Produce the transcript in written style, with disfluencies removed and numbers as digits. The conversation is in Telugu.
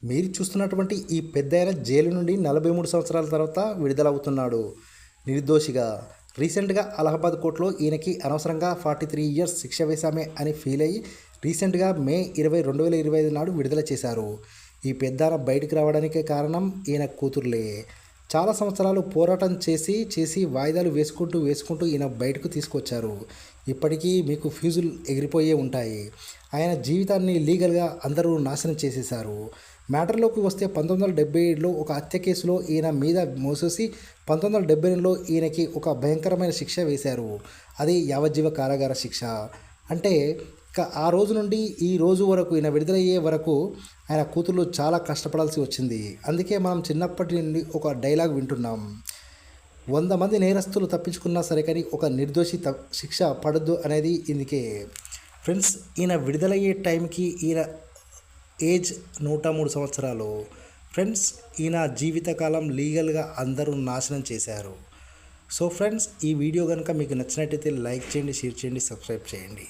మీరు చూస్తున్నటువంటి ఈ పెద్దాయన జైలు నుండి 43 సంవత్సరాల తర్వాత విడుదలవుతున్నాడు నిర్దోషిగా. రీసెంట్గా అలహాబాద్ కోర్టులో ఈయనకి అనవసరంగా 43 ఇయర్స్ శిక్ష వేశామే అని ఫీల్ అయ్యి రీసెంట్గా మే 20, 2025 నాడు విడుదల చేశారు. ఈ పెద్దాయన బయటికి రావడానికే కారణం ఈయన కూతుర్లే. చాలా సంవత్సరాలు పోరాటం చేసి వాయిదాలు వేసుకుంటూ ఈయన బయటకు తీసుకొచ్చారు. ఇప్పటికీ మీకు ఫ్యూజులు ఎగిరిపోయే ఉంటాయి. ఆయన జీవితాన్ని లీగల్గా అందరూ నాశనం చేసేశారు. మ్యాటర్లోకి వస్తే 1977లో ఒక హత్య కేసులో ఈయన మీద మోసేసి 1978లో ఈయనకి ఒక భయంకరమైన శిక్ష వేశారు. అది యావజ్జీవ కారాగార శిక్ష. అంటే ఆ రోజు నుండి ఈ రోజు వరకు ఈయన విడుదలయ్యే వరకు ఆయన కూతుర్లు చాలా కష్టపడాల్సి వచ్చింది. అందుకే మనం చిన్నప్పటి నుండి ఒక డైలాగ్ వింటున్నాం, 100 మంది నేరస్తులు తప్పించుకున్నా సరే కానీ ఒక నిర్దోషి శిక్ష పడద్దు అనేది ఇందుకే. ఫ్రెండ్స్, ఈయన విడుదలయ్యే టైంకి ఈయన ఏజ్ 103 సంవత్సరాలు. ఫ్రెండ్స్, ఈయన జీవితకాలం లీగల్గా అందరూ నాశనం చేశారు. సో ఫ్రెండ్స్, ఈ వీడియో కనుక మీకు నచ్చినట్టయితే లైక్ చేయండి, షేర్ చేయండి, సబ్స్క్రైబ్ చేయండి.